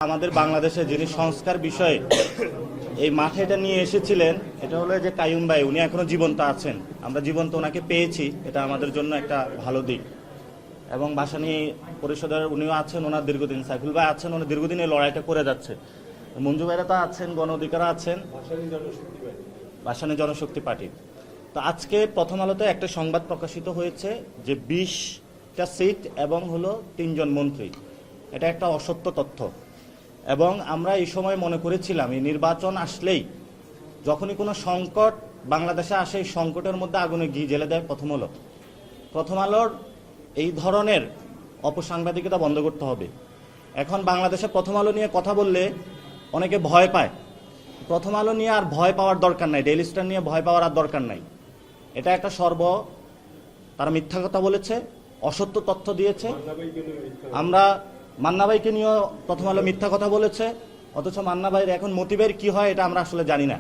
আমাদের বাংলাদেশে যিনি সংস্কার বিষয়ে এই মাঠে এটা নিয়ে এসেছিলেন, এটা হলো যে কাইয়ুম ভাই। উনি এখনো জীবন্ত আছেন, আমরা জীবন্ত ওনাকে পেয়েছি, এটা আমাদের জন্য একটা ভালো দিক। এবং ভাসানী পরিষদের উনিও আছেন, ওনার দীর্ঘদিন, সাইফুল ভাই আছেন, ওনার দীর্ঘদিন এই লড়াইটা করে যাচ্ছে। মঞ্জু ভাইরা তো আছেন, গণ অধিকারা আছেন, ভাসানী জনশক্তি পার্টি। তো আজকে প্রথম আলোতে একটা সংবাদ প্রকাশিত হয়েছে যে 20টা সিট এবং হলো 3 জন মন্ত্রী। এটা একটা অসত্য তথ্য। এবং আমরা এই সময় মনে করেছিলাম এই নির্বাচন আসলেই যখনই কোনো সংকট বাংলাদেশে আসে, এই সংকটের মধ্যে আগুনে ঘি জ্বেলে দেয় প্রথম আলোর এই ধরনের অপসাংবাদিকতা বন্ধ করতে হবে। এখন বাংলাদেশে প্রথম আলো নিয়ে কথা বললে অনেকে ভয় পায়। প্রথম আলো নিয়ে আর ভয় পাওয়ার দরকার নাই, ডেইলি স্টার নিয়ে ভয় পাওয়ার আর দরকার নাই। এটা একটা তারা মিথ্যা কথা বলেছে, অসত্য তথ্য দিয়েছে। আমরা মান্না ভাইকে নিয়েও প্রথম আলো মিথ্যা কথা বলেছে, অথচ মান্না ভাইয়ের এখন মতি ভাইয়ের কি হয় এটা আমরা আসলে জানি না।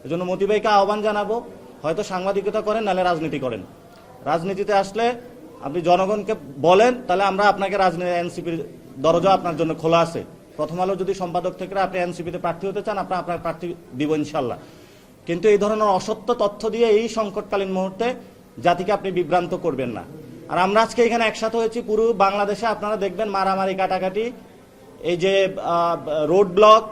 এজন্য মতি ভাইকে আহ্বান জানাবো, হয়তো সাংবাদিকতা করেন, নাহলে রাজনীতি করেন। রাজনীতিতে আসলে আপনি জনগণকে বলেন, তাহলে আমরা আপনাকে রাজনীতি, এনসিপির দরজা আপনার জন্য খোলা আছে। প্রথম আলো যদি সম্পাদক থেকে আপনি এনসিপিতে প্রার্থী হতে চান, আপনার প্রার্থী দিব ইনশাল্লাহ। কিন্তু এই ধরনের অসত্য তথ্য দিয়ে এই সংকটকালীন মুহূর্তে জাতিকে আপনি বিভ্রান্ত করবেন না। আর আমরা আজকে এখানে একসাথে হয়েছি, পুরো বাংলাদেশে আপনারা দেখবেন মারামারি কাটাকাটি, এই যে রোড ব্লক,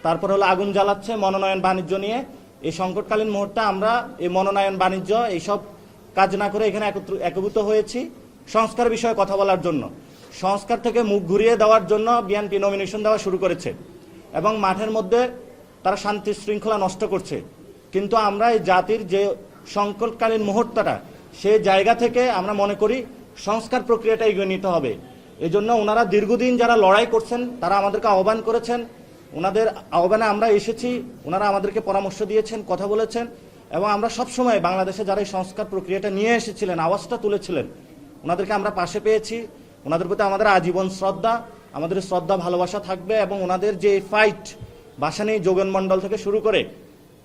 তারপর হলো আগুন জ্বালাচ্ছে মনোনয়ন বাণিজ্য নিয়ে। এই সংকটকালীন মুহূর্তে আমরা এই মনোনয়ন বাণিজ্য এইসব কাজ না করে এখানে একীভূত হয়েছি সংস্কার বিষয়ে কথা বলার জন্য। সংস্কার থেকে মুখ ঘুরিয়ে দেওয়ার জন্য বিএনপি নমিনেশন দেওয়া শুরু করেছে এবং মাঠের মধ্যে তারা শান্তি শৃঙ্খলা নষ্ট করছে। কিন্তু আমরা এই জাতির যে সংকটকালীন মুহূর্তটা, সেই জায়গা থেকে আমরা মনে করি সংস্কার প্রক্রিয়াটা এগিয়ে নিতে হবে। এই জন্য ওনারা দীর্ঘদিন যারা লড়াই করছেন তারা আমাদেরকে আহ্বান করেছেন, ওনাদের আহ্বানে আমরা এসেছি, ওনারা আমাদেরকে পরামর্শ দিয়েছেন, কথা বলেছেন। এবং আমরা সবসময় বাংলাদেশে যারা এই সংস্কার প্রক্রিয়াটা নিয়ে এসেছিলেন, আওয়াজটা তুলেছিলেন, ওনাদেরকে আমরা পাশে পেয়েছি। ওনাদের প্রতি আমাদের আজীবন শ্রদ্ধা, আমাদের শ্রদ্ধা ভালোবাসা থাকবে। এবং ওনাদের যে ফাইট, ভাসানী যোগেন মণ্ডল থেকে শুরু করে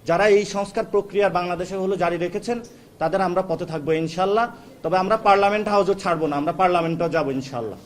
যারা এই সংস্কার প্রক্রিয়া বাংলাদেশে হলো জারি রেখেছেন, তাদের আমরা পথে থাকবো ইনশাল্লাহ। তবে আমরা পার্লামেন্ট হাউসও ছাড়বো না, আমরা পার্লামেন্টেও যাবো ইনশাল্লাহ।